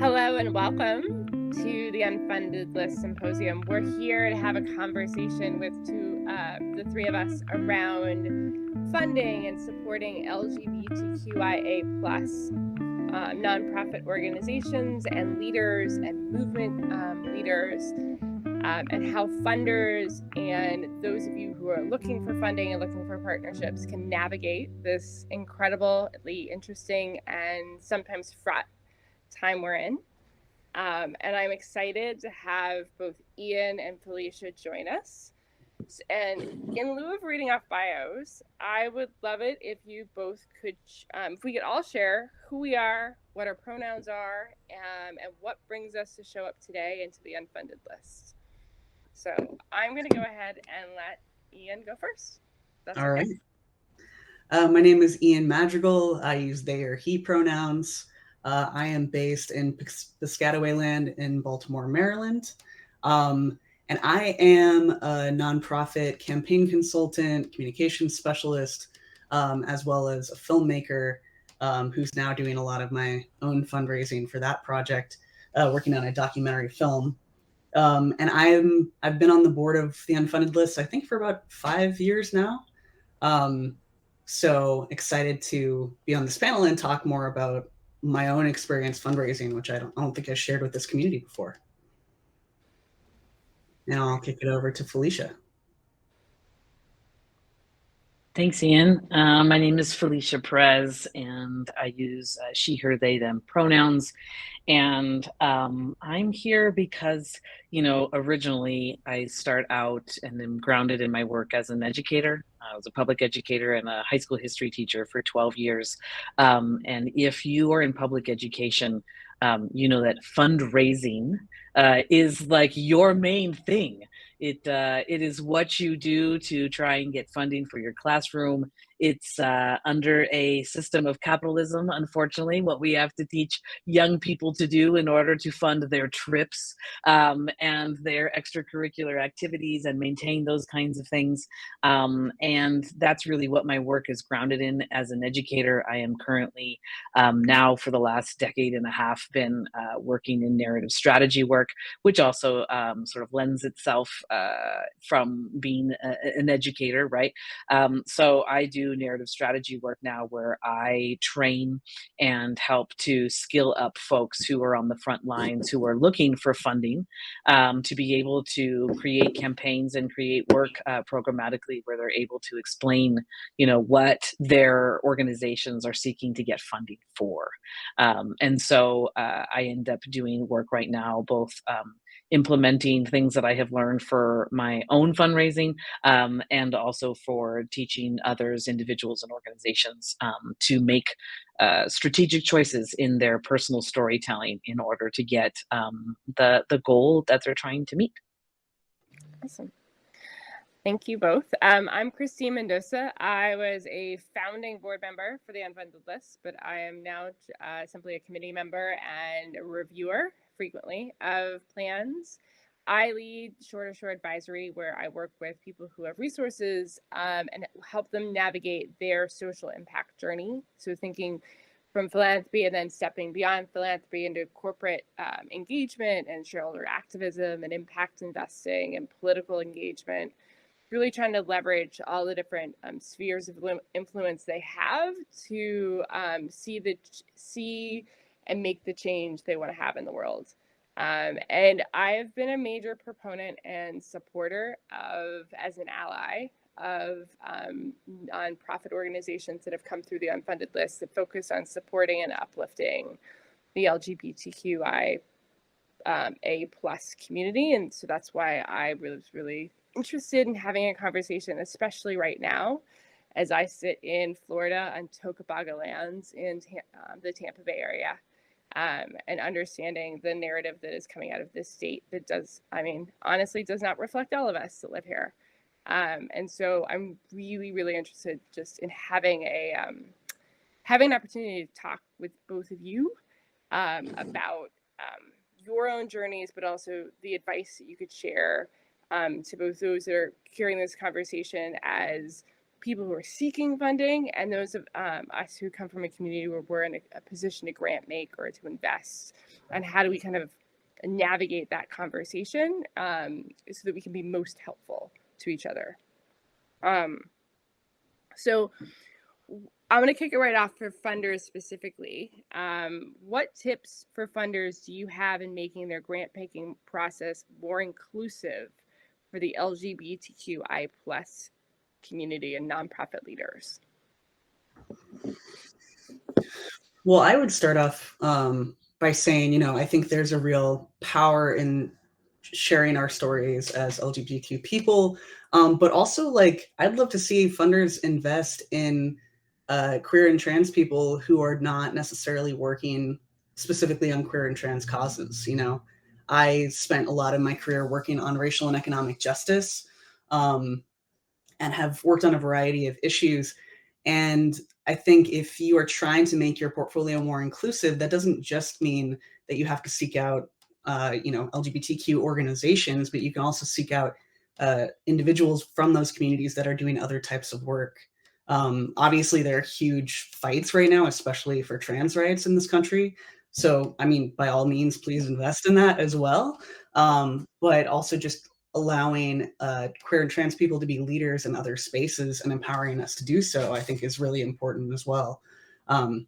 Hello and welcome to the Unfunded List Symposium. We're here to have a conversation with the three of us around funding and supporting LGBTQIA plus nonprofit organizations and leaders and movement leaders, and how funders and those of you who are looking for funding and looking for partnerships can navigate this incredibly interesting and sometimes fraught time we're in. And I'm excited to have both Ian and Felicia join us. And in lieu of reading off bios, I would love it if you both could, if we could all share who we are, what our pronouns are, and what brings us to show up today into the unfunded list. So I'm going to go ahead and let Ian go first. That's all okay. Right. My name is Ian Madrigal. I use they or he pronouns. I am based in Piscataway Land in Baltimore, Maryland. And I am a nonprofit campaign consultant, communications specialist, as well as a filmmaker who's now doing a lot of my own fundraising for that project, working on a documentary film. And I've been on the board of the Unfunded List, I think, for about 5 years now. So excited to be on this panel and talk more about my own experience fundraising, which I don't think I shared with this community before. And I'll kick it over to Felicia. Thanks, Ian. My name is Felicia Perez, and I use she, her, they, them pronouns. And I'm here because, originally I start out and am grounded in my work as an educator. I was a public educator and a high school history teacher for 12 years. And if you are in public education, you know that fundraising is like your main thing. It is what you do to try and get funding for your classroom. It's under a system of capitalism, unfortunately, what we have to teach young people to do in order to fund their trips and their extracurricular activities and maintain those kinds of things. And that's really what my work is grounded in as an educator. I am currently now for the last decade and a half been working in narrative strategy work, which also sort of lends itself from being an educator, right? So I do narrative strategy work now where I train and help to skill up folks who are on the front lines, who are looking for funding to be able to create campaigns and create work programmatically where they're able to explain, what their organizations are seeking to get funding for. And so I end up doing work right now, both implementing things that I have learned for my own fundraising and also for teaching others, individuals and organizations to make strategic choices in their personal storytelling in order to get the goal that they're trying to meet. Awesome. Thank you both. I'm Christine Mendoza. I was a founding board member for the Unfunded List, but I am now simply a committee member and a reviewer frequently of plans. I lead Shore to Shore Advisory, where I work with people who have resources and help them navigate their social impact journey. So thinking from philanthropy and then stepping beyond philanthropy into corporate engagement and shareholder activism and impact investing and political engagement, really trying to leverage all the different spheres of influence they have to see and make the change they want to have in the world. And I've been a major proponent and supporter of, as an ally, of nonprofit organizations that have come through the Unfunded List that focus on supporting and uplifting the LGBTQIA plus community. And so that's why I was really interested in having a conversation, especially right now, as I sit in Florida on Tocobaga lands in the Tampa Bay area. And understanding the narrative that is coming out of this state that honestly does not reflect all of us that live here. And so I'm really, really interested just in having an opportunity to talk with both of you about your own journeys, but also the advice that you could share to both those that are hearing this conversation as people who are seeking funding and those of us who come from a community where we're in a position to grant make or to invest, and how do we kind of navigate that conversation so that we can be most helpful to each other. So I'm going to kick it right off for funders specifically. What tips for funders do you have in making their grant making process more inclusive for the LGBTQI plus community and nonprofit leaders? Well, I would start off by saying, I think there's a real power in sharing our stories as LGBTQ people, but also like I'd love to see funders invest in queer and trans people who are not necessarily working specifically on queer and trans causes. I spent a lot of my career working on racial and economic justice, and have worked on a variety of issues. And I think if you are trying to make your portfolio more inclusive, that doesn't just mean that you have to seek out, LGBTQ organizations, but you can also seek out individuals from those communities that are doing other types of work. Obviously, there are huge fights right now, especially for trans rights in this country. So, I mean, by all means, please invest in that as well. But also just allowing queer and trans people to be leaders in other spaces and empowering us to do so, I think is really important as well. I'm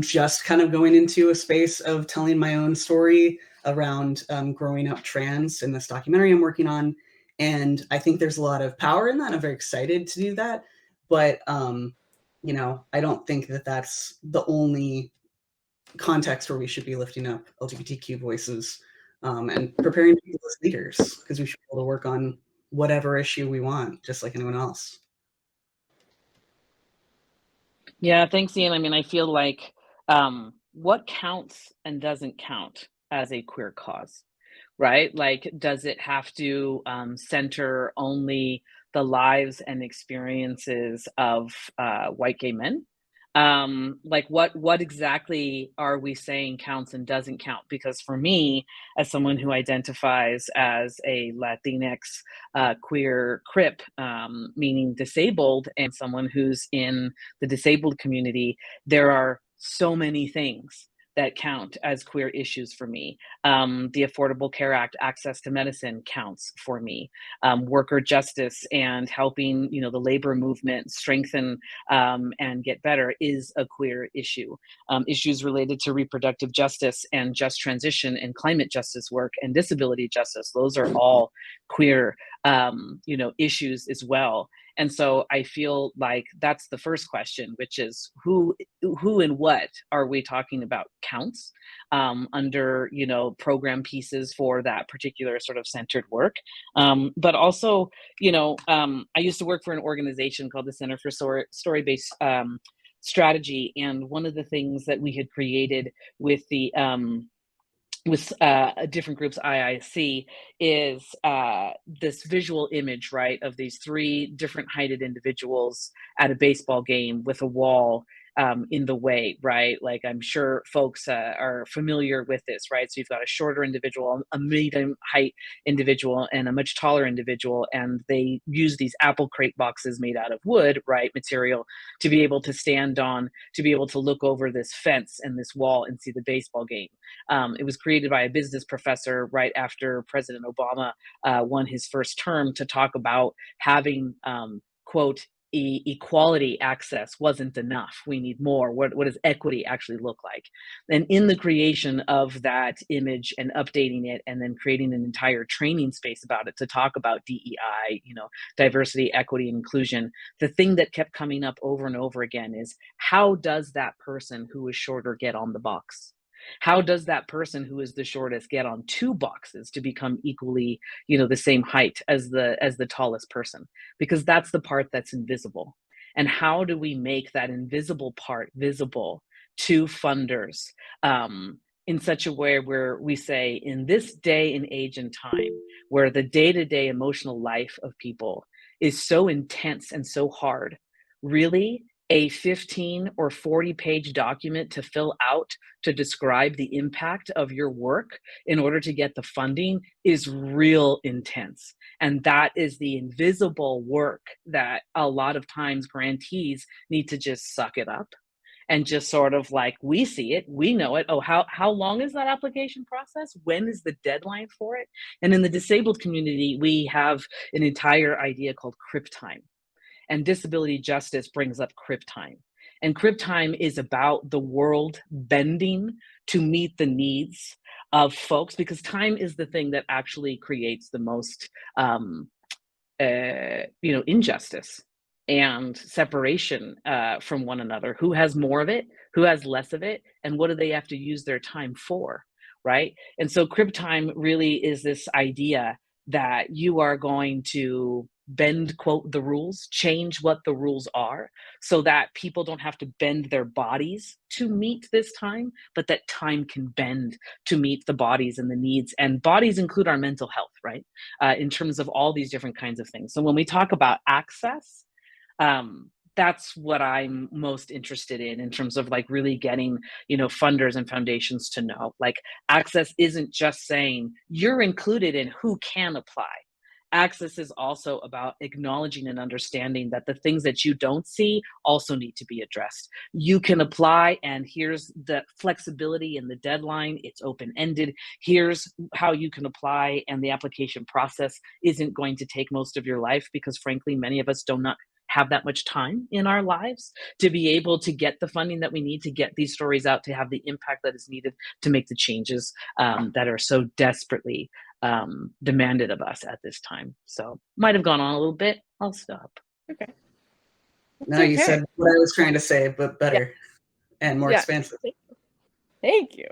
just kind of going into a space of telling my own story around growing up trans in this documentary I'm working on. And I think there's a lot of power in that. I'm very excited to do that. But, I don't think that that's the only context where we should be lifting up LGBTQ voices and preparing people as leaders, because we should be able to work on whatever issue we want, just like anyone else. Yeah, thanks, Ian. I mean, I feel like what counts and doesn't count as a queer cause, right? Like, does it have to center only the lives and experiences of white gay men? Like, what exactly are we saying counts and doesn't count? Because for me, as someone who identifies as a Latinx queer crip, meaning disabled, and someone who's in the disabled community, there are so many things that count as queer issues for me. The Affordable Care Act, access to medicine counts for me. Worker justice and helping, the labor movement strengthen and get better is a queer issue. Issues related to reproductive justice and just transition and climate justice work and disability justice, those are all queer, issues as well. And so I feel like that's the first question, which is who and what are we talking about counts under, program pieces for that particular sort of centered work. But also, I used to work for an organization called the Center for Story-Based Strategy. And one of the things that we had created with the different groups IIC is this visual image, right, of these three different heighted individuals at a baseball game with a wall in the way, right? Like, I'm sure folks are familiar with this, right? So you've got a shorter individual, a medium height individual, and a much taller individual, and they use these apple crate boxes made out of wood, right, material, to be able to stand on, to be able to look over this fence and this wall and see the baseball game. It was created by a business professor right after President Obama won his first term, to talk about having, quote, equality access wasn't enough. We need more. What does equity actually look like? And in the creation of that image and updating it, and then creating an entire training space about it to talk about DEI, diversity, equity, and inclusion, the thing that kept coming up over and over again is, how does that person who is shorter get on the box? How does that person who is the shortest get on two boxes to become equally, the same height as the tallest person? Because that's the part that's invisible. And how do we make that invisible part visible to funders in such a way where we say, in this day and age and time, where the day-to-day emotional life of people is so intense and so hard, really, a 15 or 40-page document to fill out to describe the impact of your work in order to get the funding is real intense. And that is the invisible work that a lot of times grantees need to just suck it up and just sort of like, we see it, we know it. Oh, how long is that application process? When is the deadline for it? And in the disabled community, we have an entire idea called crib time. And disability justice brings up crib time. And crib time is about the world bending to meet the needs of folks, because time is the thing that actually creates the most injustice and separation from one another. Who has more of it? Who has less of it? And what do they have to use their time for? Right? And so crib time really is this idea that you are going to bend, quote, the rules, change what the rules are, so that people don't have to bend their bodies to meet this time, but that time can bend to meet the bodies and the needs. And bodies include our mental health, right? In terms of all these different kinds of things. So when we talk about access, that's what I'm most interested in terms of like really getting, funders and foundations to know, like, access isn't just saying you're included in who can apply. Access is also about acknowledging and understanding that the things that you don't see also need to be addressed. You can apply, and here's the flexibility in the deadline. It's open-ended. Here's how you can apply, and the application process isn't going to take most of your life, because frankly, many of us do not have that much time in our lives to be able to get the funding that we need to get these stories out, to have the impact that is needed to make the changes that are so desperately demanded of us at this time. So might have gone on a little bit. I'll stop. Okay. No, you said what I was trying to say, but better and more expansive. Thank you.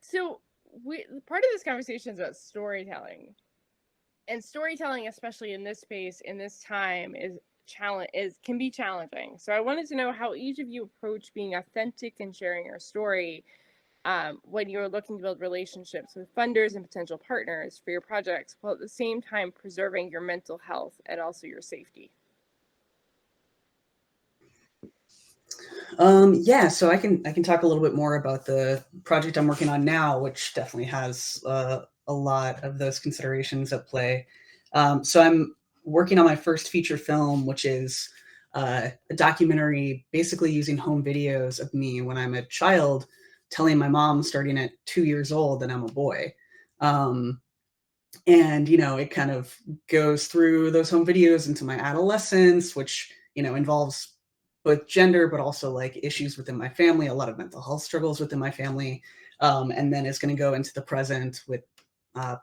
So part of this conversation is about storytelling, and storytelling, especially in this space, in this time, can be challenging. So I wanted to know how each of you approach being authentic and sharing your story when you're looking to build relationships with funders and potential partners for your projects, while at the same time preserving your mental health and also your safety. So I can talk a little bit more about the project I'm working on now, which definitely has a lot of those considerations at play. So I'm working on my first feature film, which is a documentary basically using home videos of me when I'm a child, telling my mom starting at 2 years old that I'm a boy. And, it kind of goes through those home videos into my adolescence, which, involves both gender, but also like issues within my family, a lot of mental health struggles within my family. And then it's going to go into the present with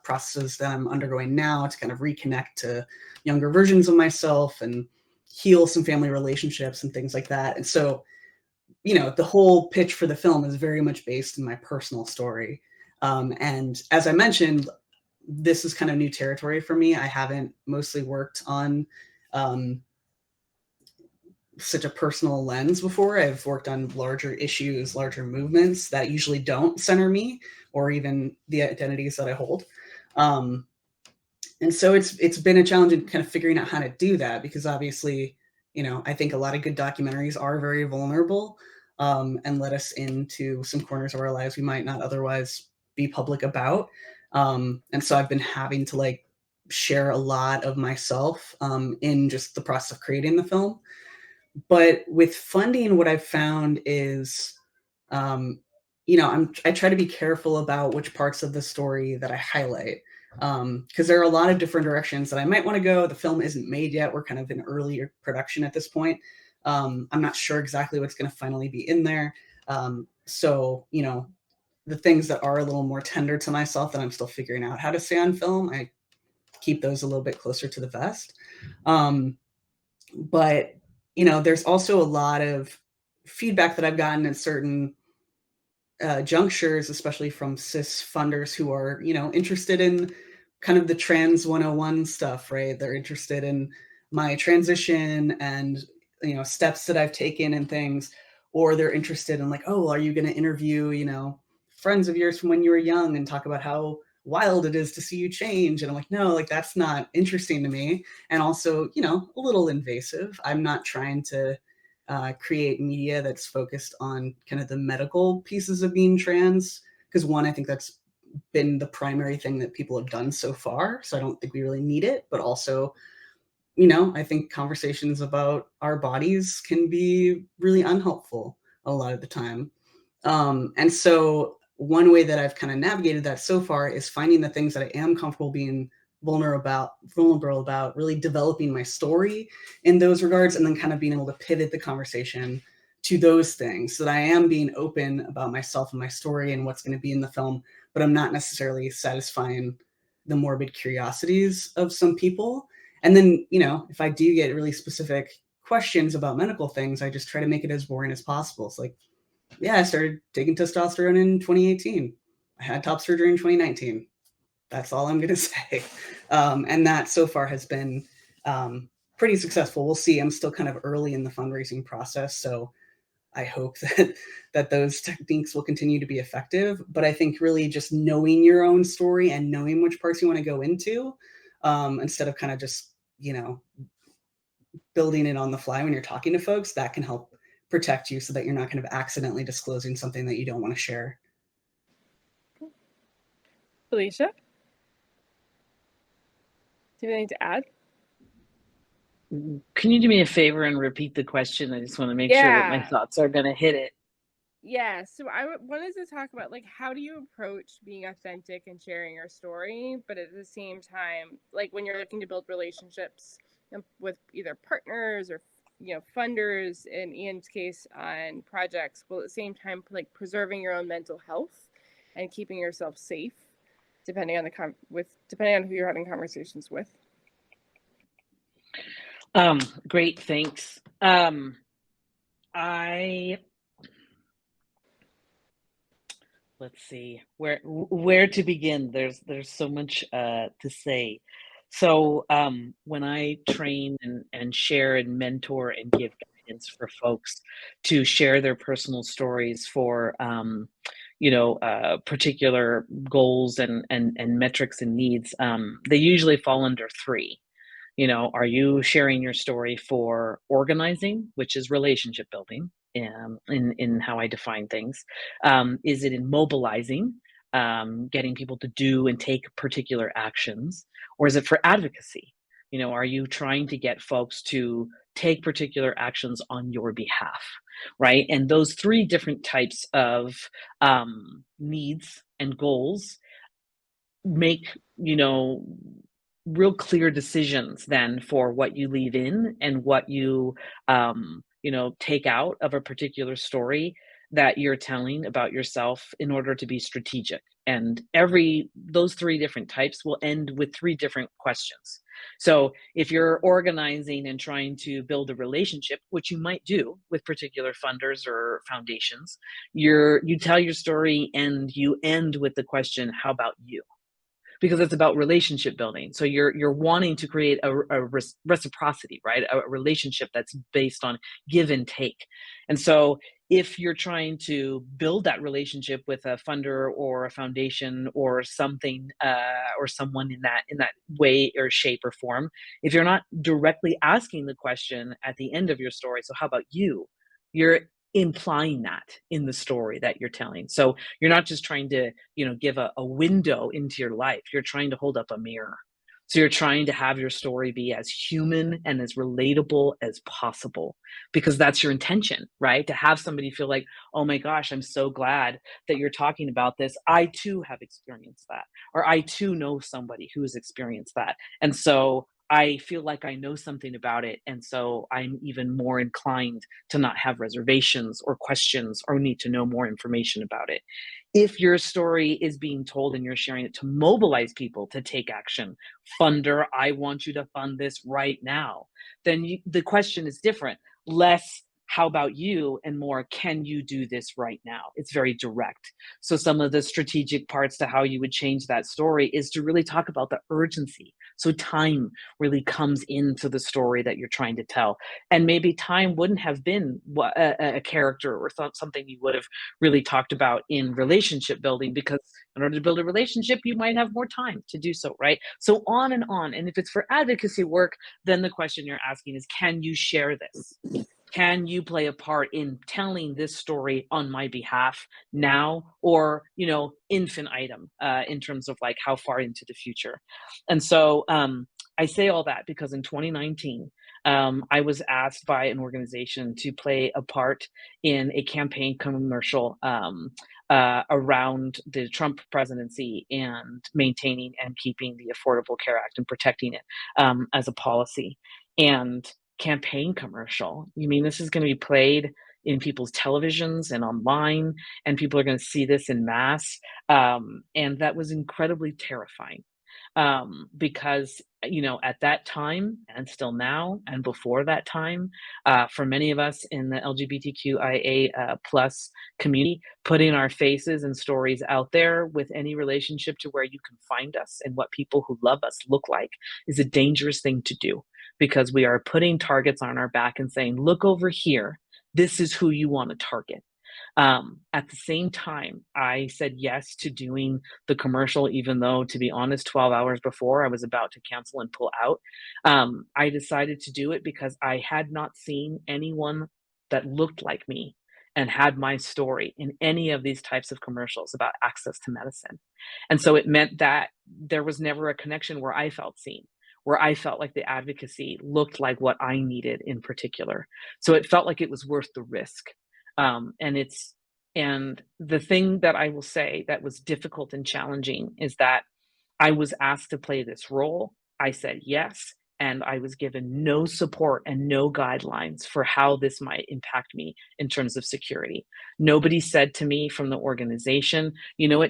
processes that I'm undergoing now to kind of reconnect to younger versions of myself and heal some family relationships and things like that. And so, the whole pitch for the film is very much based in my personal story. And as I mentioned, this is kind of new territory for me. I haven't mostly worked on such a personal lens before. I've worked on larger issues, larger movements that usually don't center me or even the identities that I hold. And so it's been a challenge in kind of figuring out how to do that, because obviously, I think a lot of good documentaries are very vulnerable and let us into some corners of our lives we might not otherwise be public about. And so I've been having to like share a lot of myself in just the process of creating the film. But with funding, what I've found is, I try to be careful about which parts of the story that I highlight, because there are a lot of different directions that I might want to go. The film isn't made yet. We're kind of in early production at this point. I'm not sure exactly what's going to finally be in there. So, the things that are a little more tender to myself that I'm still figuring out how to say on film, I keep those a little bit closer to the vest. But there's also a lot of feedback that I've gotten at certain junctures, especially from cis funders who are, interested in kind of the trans 101 stuff, right? They're interested in my transition and, steps that I've taken and things, or they're interested in like, oh, are you going to interview, friends of yours from when you were young and talk about how wild it is to see you change. And I'm like, no, like that's not interesting to me. And also, you know, a little invasive. I'm not trying to create media that's focused on kind of the medical pieces of being trans. Because one, I think that's been the primary thing that people have done so far. So I don't think we really need it. But also, you know, I think conversations about our bodies can be really unhelpful a lot of the time. And so one way that I've kind of navigated that so far is finding the things that I am comfortable being vulnerable about, really developing my story in those regards, and then kind of being able to pivot the conversation to those things, so that I am being open about myself and my story and what's going to be in the film, but I'm not necessarily satisfying the morbid curiosities of some people. And then, you know, if I do get really specific questions about medical things, I just try to make it as boring as possible. It's like, yeah, I started taking testosterone in 2018. I had top surgery in 2019. That's all I'm going to say. And that so far has been pretty successful. We'll see. I'm still kind of early in the fundraising process, so I hope that those techniques will continue to be effective. But I think really just knowing your own story and knowing which parts you want to go into, instead of kind of just, you know, building it on the fly when you're talking to folks, that can help protect you so that you're not kind of accidentally disclosing something that you don't want to share. Felicia, do you have anything to add? Can you do me a favor and repeat the question? I just want to make sure that my thoughts are going to hit it. Yeah, so I wanted to talk about, like, how do you approach being authentic and sharing your story, but at the same time, like when you're looking to build relationships with either partners or, you know, funders, in Ian's case on projects, while at the same time like preserving your own mental health and keeping yourself safe, depending on depending on who you're having conversations with. Great, thanks. Let's see where to begin. There's so much to say. So when I train and share and mentor and give guidance for folks to share their personal stories for particular goals and metrics and needs, they usually fall under three. You know, are you sharing your story for organizing, which is relationship building, in how I define things? Is it in mobilizing, getting people to do and take particular actions? Or is it for advocacy? You know, are you trying to get folks to take particular actions on your behalf, right? And those three different types of needs and goals make, you know, real clear decisions then for what you leave in and what you take out of a particular story that you're telling about yourself in order to be strategic. And those three different types will end with three different questions. So if you're organizing and trying to build a relationship, which you might do with particular funders or foundations, you tell your story and you end with the question, how about you? Because it's about relationship building. So you're wanting to create a reciprocity, right? A relationship that's based on give and take. And so if you're trying to build that relationship with a funder or a foundation or something, or someone in that way or shape or form, if you're not directly asking the question at the end of your story, so how about you? You're implying that in the story that you're telling. So you're not just trying to, give a window into your life. You're trying to hold up a mirror. So you're trying to have your story be as human and as relatable as possible, because that's your intention, right? To have somebody feel like, oh my gosh, I'm so glad that you're talking about this. I too have experienced that, or I too know somebody who has experienced that. And so I feel like I know something about it. And so I'm even more inclined to not have reservations or questions or need to know more information about it. If your story is being told and you're sharing it to mobilize people to take action, funder, I want you to fund this right now, then the question is different. Less, how about you? And more, can you do this right now? It's very direct. So some of the strategic parts to how you would change that story is to really talk about the urgency. So time really comes into the story that you're trying to tell. And maybe time wouldn't have been a character or something you would have really talked about in relationship building, because in order to build a relationship, you might have more time to do so, right? So on and on. And if it's for advocacy work, then the question you're asking is, can you share this? Can you play a part in telling this story on my behalf now, or, infinitum, in terms of like how far into the future? And so I say all that because in 2019, I was asked by an organization to play a part in a campaign commercial around the Trump presidency and maintaining and keeping the Affordable Care Act and protecting it as a policy. And campaign commercial, you mean this is going to be played in people's televisions and online, and people are going to see this in mass? And that was incredibly terrifying, because at that time, and still now, and before that time, for many of us in the LGBTQIA plus community, putting our faces and stories out there with any relationship to where you can find us and what people who love us look like is a dangerous thing to do, because we are putting targets on our back and saying, look over here, this is who you want to target. At the same time, I said yes to doing the commercial, even though, to be honest, 12 hours before I was about to cancel and pull out. I decided to do it because I had not seen anyone that looked like me and had my story in any of these types of commercials about access to medicine. And so it meant that there was never a connection where I felt seen, where I felt like the advocacy looked like what I needed in particular. So it felt like it was worth the risk. And the thing that I will say that was difficult and challenging is that I was asked to play this role. I said yes, and I was given no support and no guidelines for how this might impact me in terms of security. Nobody said to me from the organization,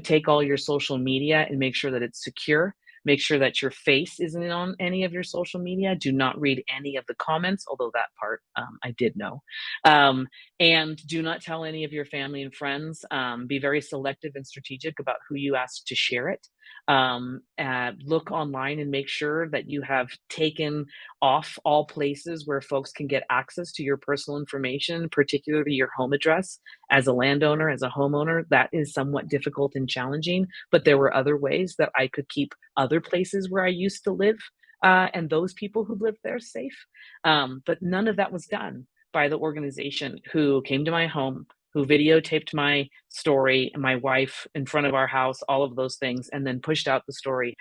take all your social media and make sure that it's secure. Make sure that your face isn't on any of your social media. Do not read any of the comments, although that part I did know. And do not tell any of your family and friends. Be very selective and strategic about who you ask to share it. Look online and make sure that you have taken off all places where folks can get access to your personal information, particularly your home address. As a landowner, as a homeowner, that is somewhat difficult and challenging, but there were other ways that I could keep other places where I used to live and those people who lived there safe. But none of that was done by the organization who came to my home, who videotaped my story and my wife in front of our house, all of those things, and then pushed out the story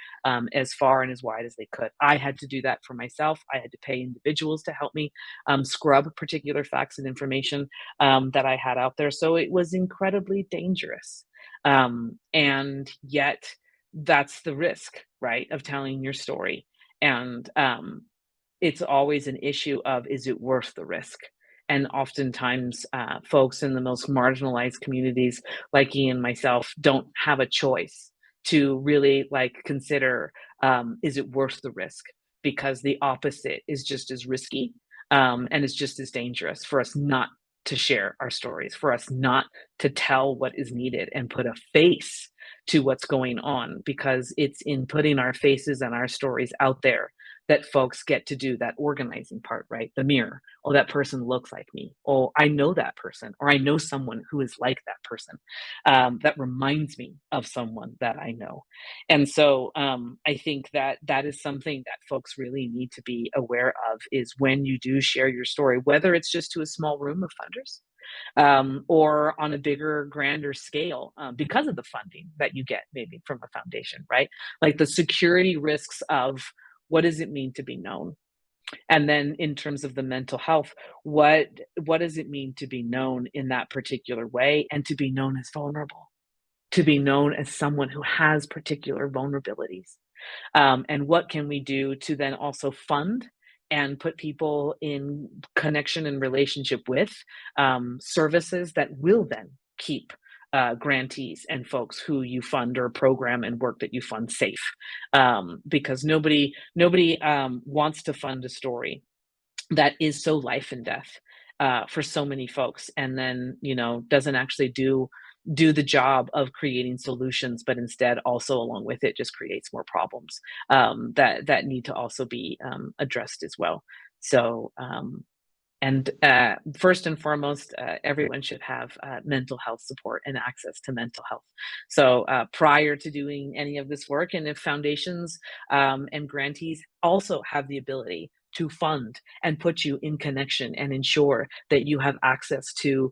as far and as wide as they could. I had to do that for myself. I had to pay individuals to help me scrub particular facts and information that I had out there. So it was incredibly dangerous. And yet that's the risk, right, of telling your story. And it's always an issue of, is it worth the risk? And oftentimes, folks in the most marginalized communities, like Ian and myself, don't have a choice to really consider, is it worth the risk? Because the opposite is just as risky, and it's just as dangerous for us not to share our stories, for us not to tell what is needed and put a face to what's going on, because it's in putting our faces and our stories out there that folks get to do that organizing part, right? The mirror. Oh, that person looks like me. Oh, I know that person, or I know someone who is like that person. That reminds me of someone that I know. And so I think that that is something that folks really need to be aware of, is when you do share your story, whether it's just to a small room of funders, or on a bigger, grander scale, because of the funding that you get maybe from a foundation, right? Like the security risks of, what does it mean to be known? And then in terms of the mental health, what does it mean to be known in that particular way, and to be known as vulnerable, to be known as someone who has particular vulnerabilities? And what can we do to then also fund and put people in connection and relationship with services that will then keep grantees and folks who you fund or program and work that you fund safe, because nobody wants to fund a story that is so life and death for so many folks, and then doesn't actually do do the job of creating solutions, but instead also along with it just creates more problems that need to also be addressed as well. So and first and foremost, everyone should have mental health support and access to mental health. So prior to doing any of this work, and if foundations and grantees also have the ability to fund and put you in connection and ensure that you have access to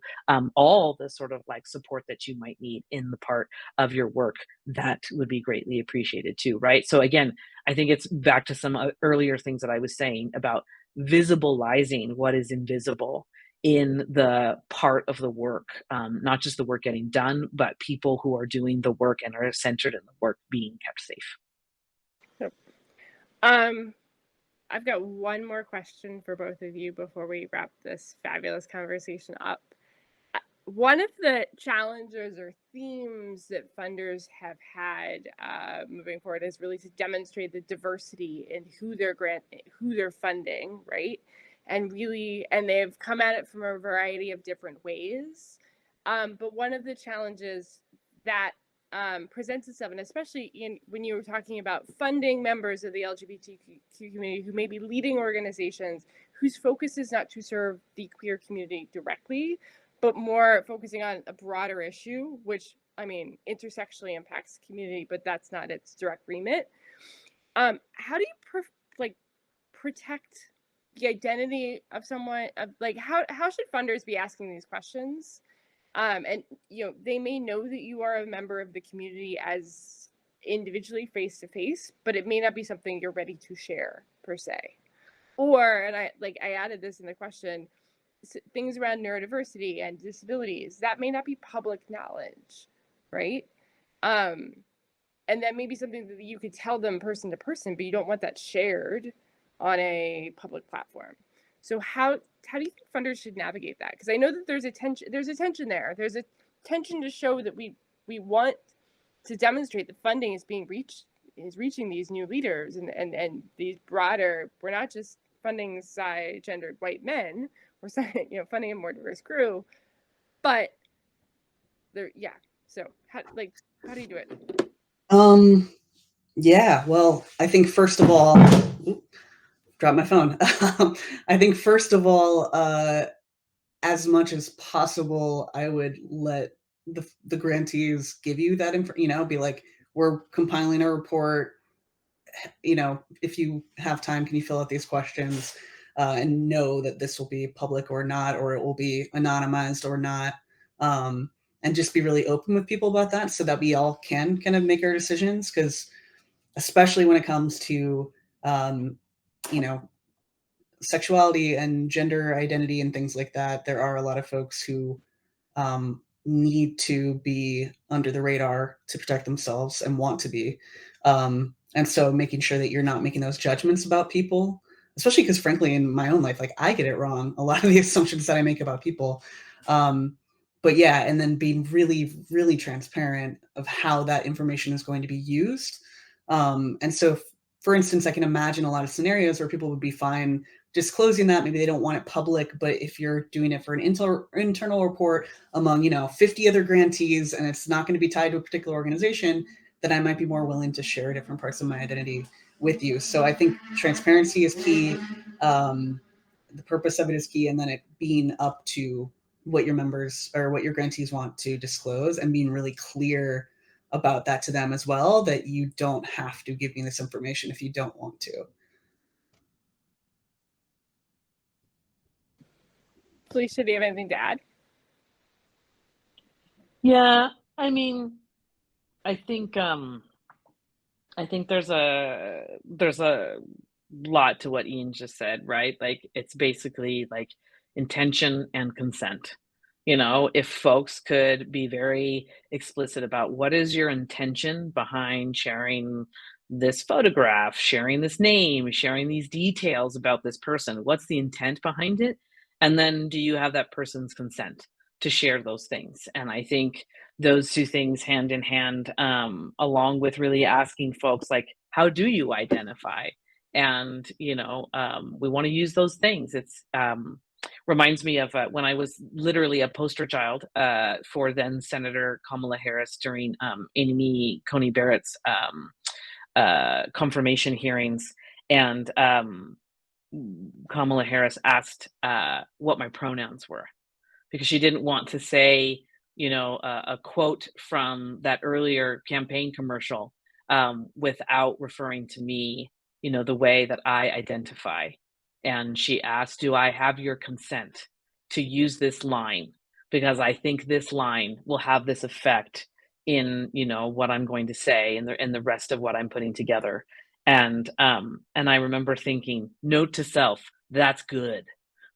all the sort of like support that you might need in the part of your work, that would be greatly appreciated too, right? So again, I think it's back to some earlier things that I was saying about visibilizing what is invisible in the part of the work, not just the work getting done, but people who are doing the work and are centered in the work being kept safe. Yep. I've got one more question for both of you before we wrap this fabulous conversation up. One of the challenges or themes that funders have had moving forward is really to demonstrate the diversity in who they're funding, right? And they've come at it from a variety of different ways. But one of the challenges that presents itself, and especially when you were talking about funding members of the LGBTQ community who may be leading organizations whose focus is not to serve the queer community directly, but more focusing on a broader issue, which, I mean, intersectionally impacts the community, but that's not its direct remit. How do you protect the identity of someone? How should funders be asking these questions? And they may know that you are a member of the community as individually face to face, but it may not be something you're ready to share per se. Or, and I added this in the question, things around neurodiversity and disabilities that may not be public knowledge, right? And that may be something that you could tell them person to person, but you don't want that shared on a public platform. So how do you think funders should navigate that? Because I know that there's a tension there. There's a tension to show that we want to demonstrate that funding is reaching these new leaders and these broader, we're not just funding gendered white men, we're funding a more diverse crew, but so how do you do it? Yeah, well, I think first of all, drop my phone. I think first of all, as much as possible, I would let the grantees give you that info, be like, we're compiling a report, if you have time, can you fill out these questions, and know that this will be public or not, or it will be anonymized or not, and just be really open with people about that so that we all can kind of make our decisions, because especially when it comes to sexuality and gender identity and things like that, there are a lot of folks who need to be under the radar to protect themselves and want to be. And so making sure that you're not making those judgments about people, especially because frankly, in my own life, I get it wrong. A lot of the assumptions that I make about people. But yeah, and then being really, really transparent of how that information is going to be used. And so, for instance, I can imagine a lot of scenarios where people would be fine disclosing that. Maybe they don't want it public, but if you're doing it for an internal report among 50 other grantees and it's not going to be tied to a particular organization, then I might be more willing to share different parts of my identity with you. So I think transparency is key. The purpose of it is key, and then it being up to what your members or what your grantees want to disclose, and being really clear about that to them as well, that you don't have to give me this information if you don't want to. Felicia, do you have anything to add? Yeah, I mean, I think there's a lot to what Ian just said, right? Like, it's basically like intention and consent. If folks could be very explicit about what is your intention behind sharing this photograph, sharing this name, sharing these details about this person, what's the intent behind it? And then do you have that person's consent to share those things? And I think those two things hand in hand, along with really asking folks, like, how do you identify? And, we want to use those things. It's, reminds me of when I was literally a poster child for then Senator Kamala Harris during Amy Coney Barrett's confirmation hearings. And Kamala Harris asked what my pronouns were, because she didn't want to say, a quote from that earlier campaign commercial without referring to me, the way that I identify. And she asked, "Do I have your consent to use this line? Because I think this line will have this effect in, what I'm going to say and the rest of what I'm putting together." And I remember thinking, note to self, that's good.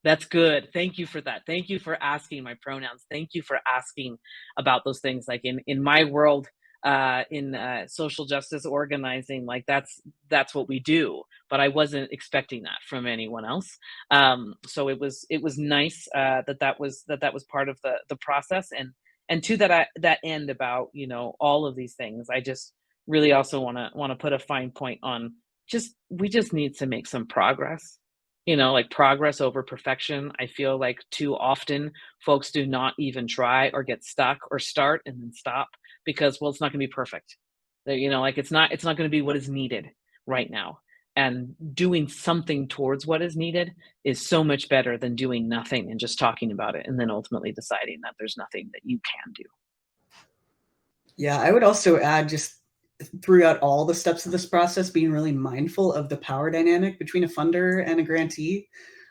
That's good. Thank you for that. Thank you for asking my pronouns. Thank you for asking about those things. Like in my world, in social justice organizing, like that's what we do. But I wasn't expecting that from anyone else. So it was nice that was part of the process. And to that end about all of these things, I just really also want to put a fine point on we just need to make some progress. Like progress over perfection. I feel like too often folks do not even try or get stuck or start and then stop because, well, it's not going to be perfect. Like it's not going to be what is needed right now. And doing something towards what is needed is so much better than doing nothing and just talking about it and then ultimately deciding that there's nothing that you can do. Yeah, I would also add, just throughout all the steps of this process, being really mindful of the power dynamic between a funder and a grantee.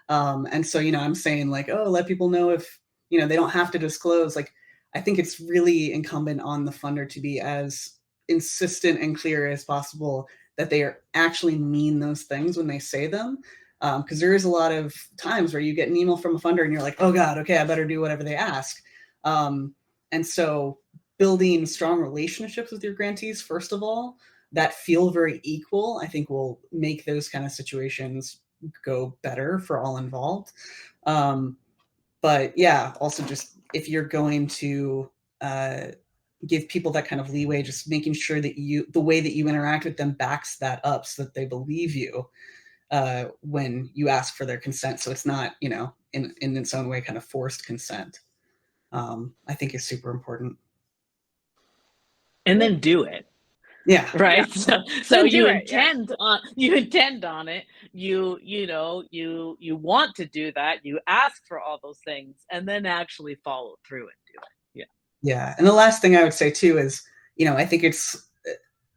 And so, I'm saying like, oh, let people know if, they don't have to disclose. Like, I think it's really incumbent on the funder to be as insistent and clear as possible that they actually mean those things when they say them. Because there is a lot of times where you get an email from a funder and you're like, oh God, okay, I better do whatever they ask. And so building strong relationships with your grantees, first of all, that feel very equal, I think will make those kind of situations go better for all involved. But yeah, also just if you're going to give people that kind of leeway, just making sure that the way that you interact with them backs that up so that they believe you when you ask for their consent. So it's not, in its own way, kind of forced consent. I think is super important. And then do it. Yeah. Right. Yeah. So you it, intend on it. You want to do that. You ask for all those things and then actually follow through and do it. Yeah. Yeah. And the last thing I would say too is, I think it's,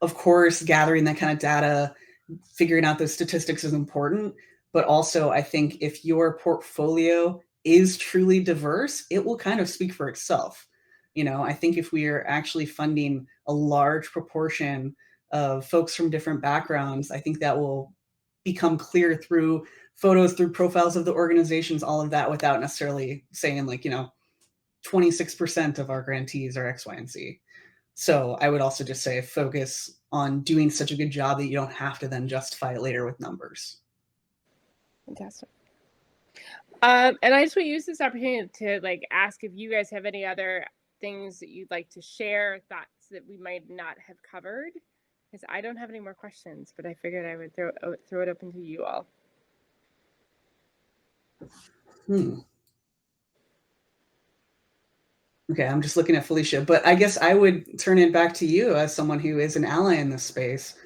of course, gathering that kind of data, figuring out those statistics is important. But also, I think if your portfolio is truly diverse, it will kind of speak for itself. I think if we are actually funding a large proportion of folks from different backgrounds, I think that will become clear through photos, through profiles of the organizations, all of that, without necessarily saying like, 26% of our grantees are X, Y, and Z. So I would also just say focus on doing such a good job that you don't have to then justify it later with numbers. Fantastic. And I just want to use this opportunity to ask if you guys have any other things that you'd like to share, thoughts that we might not have covered, because I don't have any more questions, but I figured I would throw it open to you all. Okay, I'm just looking at Felicia, but I guess I would turn it back to you as someone who is an ally in this space.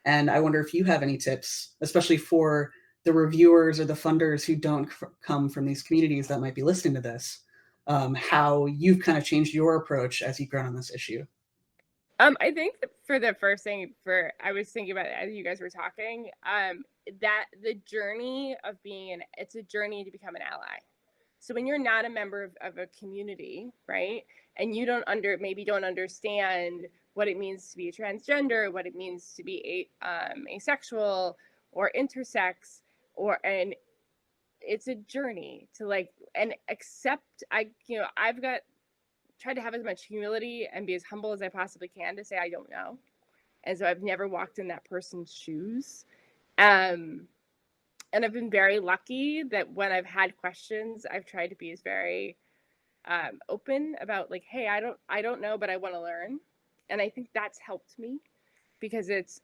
And I wonder if you have any tips, especially for the reviewers or the funders who don't come from these communities that might be listening to this, how you've kind of changed your approach as you've grown on this issue. I think for the first thing, I was thinking about it as you guys were talking, that the journey of it's a journey to become an ally. So when you're not a member of a community, right, and you maybe don't understand what it means to be transgender, what it means to be asexual or intersex, and it's a journey to and accept. I've tried to have as much humility and be as humble as I possibly can to say I don't know, and so I've never walked in that person's shoes. And I've been very lucky that when I've had questions, I've tried to be as very open about hey, I don't know, but I want to learn. And I think that's helped me because it's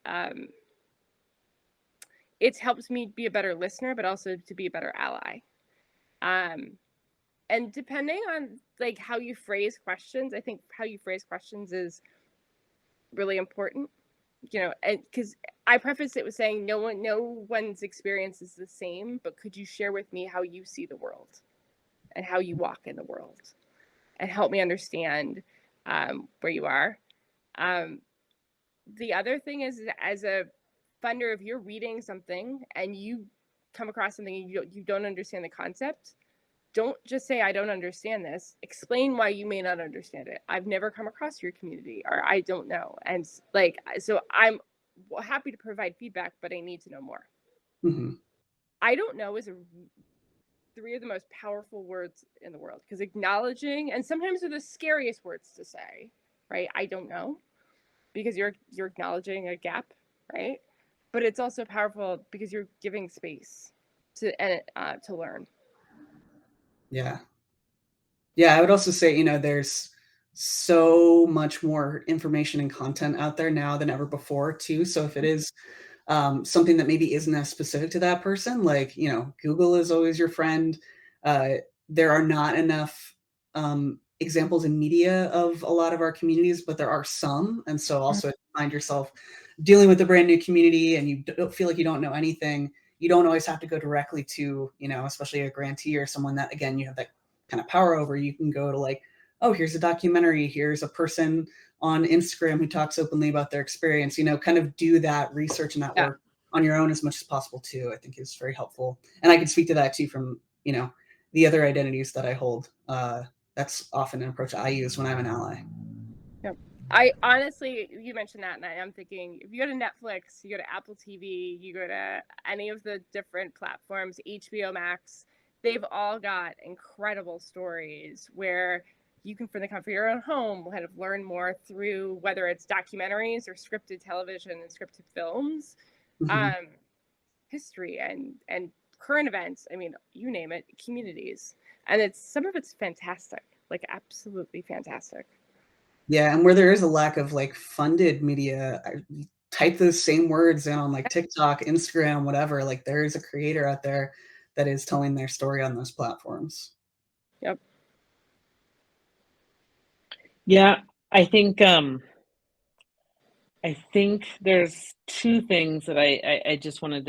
helped me be a better listener, but also to be a better ally. And depending on like how you phrase questions, I think how you phrase questions is really important, you know, and because I prefaced it with saying no one's experience is the same, but could you share with me how you see the world and how you walk in the world and help me understand where you are. The other thing is, as a funder, if you're reading something and you come across something and you don't understand the concept, don't just say, I don't understand this. Explain why you may not understand it. I've never come across your community, or I don't know. And like, so I'm happy to provide feedback, but I need to know more. Mm-hmm. I don't know is three of the most powerful words in the world, because acknowledging, and sometimes they're the scariest words to say, right? I don't know, because you're acknowledging a gap, right? But it's also powerful because you're giving space to learn. Yeah. Yeah, I would also say, you know, there's so much more information and content out there now than ever before, too. So if it is something that maybe isn't as specific to that person, like, you know, Google is always your friend. There are not enough examples in media of a lot of our communities, but there are some. And so also if you find yourself dealing with a brand new community and you don't feel like you don't know anything, you don't always have to go directly to, you know, especially a grantee or someone that, again, you have that kind of power over. You can go to like, oh, here's a documentary, here's a person on Instagram who talks openly about their experience, you know, kind of do that research and that work on your own as much as possible too, I think is very helpful. And I can speak to that too from, you know, the other identities that I hold. That's often an approach I use when I'm an ally. Yep. I honestly, you mentioned that, and I'm thinking, if you go to Netflix, you go to Apple TV, you go to any of the different platforms, HBO Max, they've all got incredible stories where you can, from the comfort of your own home, kind of learn more through whether it's documentaries or scripted television and scripted films, Mm-hmm. history and current events. I mean, you name it, communities, and some of it's fantastic, like absolutely fantastic. Yeah, and where there is a lack of like funded media, I type those same words in on like TikTok, Instagram, whatever. Like there is a creator out there that is telling their story on those platforms. Yep. Yeah, I think there's two things that I just wanted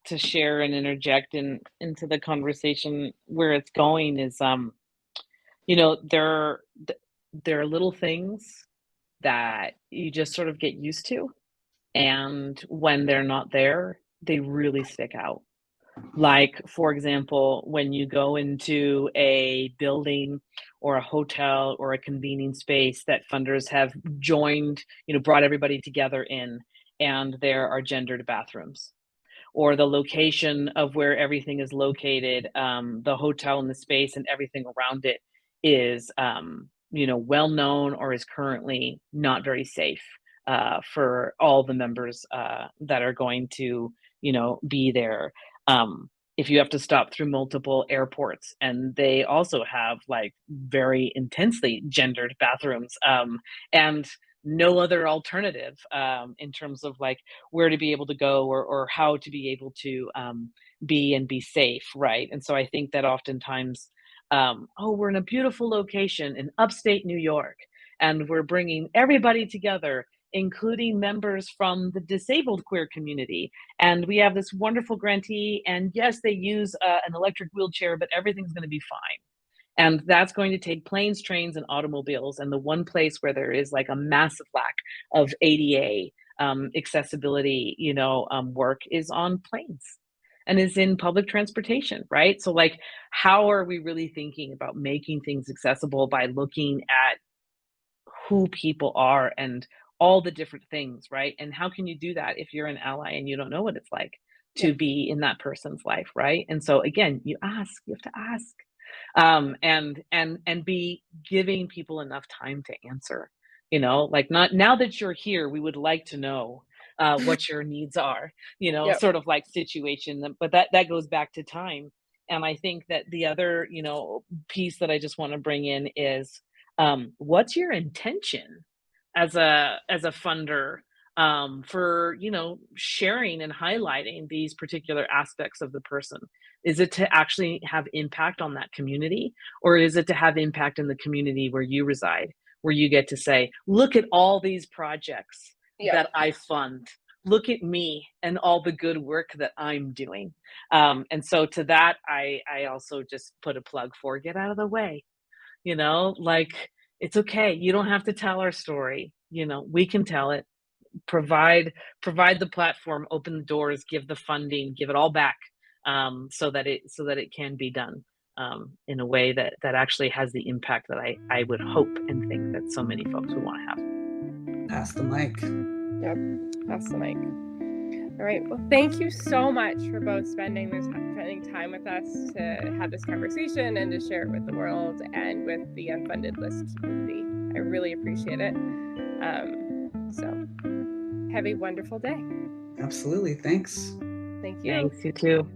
to share and interject into the conversation where it's going is you know, there are little things that you just sort of get used to, and when they're not there, they really stick out. Like, for example, when you go into a building or a hotel or a convening space that funders have joined, you know, brought everybody together in, and there are gendered bathrooms, or the location of where everything is located, the hotel and the space and everything around it is, you know, well known or is currently not very safe for all the members that are going to, you know, be there. If you have to stop through multiple airports and they also have like very intensely gendered bathrooms, and no other alternative in terms of like where to be able to go or how to be able to be safe, right? And so I think that oftentimes, oh, we're in a beautiful location in upstate New York, and we're bringing everybody together, including members from the disabled queer community. And we have this wonderful grantee, and yes, they use an electric wheelchair, but everything's going to be fine. And that's going to take planes, trains, and automobiles. And the one place where there is like a massive lack of ADA accessibility, you know, work is on planes and is in public transportation, right? So, like, how are we really thinking about making things accessible by looking at who people are and all the different things, right? And how can you do that if you're an ally and you don't know what it's like to Yep. be in that person's life, right? And so again, you have to ask, and be giving people enough time to answer. You know, like, not now that you're here, we would like to know what your needs are. You know, Yep. sort of like situation. But that goes back to time. And I think that the other, you know, piece that I just want to bring in is, what's your intention as a funder, for, you know, sharing and highlighting these particular aspects of the person? Is it to actually have impact on that community? Or is it to have impact in the community where you reside, where you get to say, look at all these projects that I fund. Look at me and all the good work that I'm doing. And so to that, I also just put a plug for get out of the way. Like, it's okay. You don't have to tell our story. We can tell it. Provide the platform, open the doors, give the funding, give it all back, so that it can be done in a way that actually has the impact that I would hope and think that so many folks would want to have. Pass the mic. Yep, pass the mic. All right. Well, thank you so much for both spending time with us to have this conversation and to share it with the world and with the Unfunded List community. I really appreciate it. So have a wonderful day. Absolutely. Thanks. Thank you. Thanks, you too.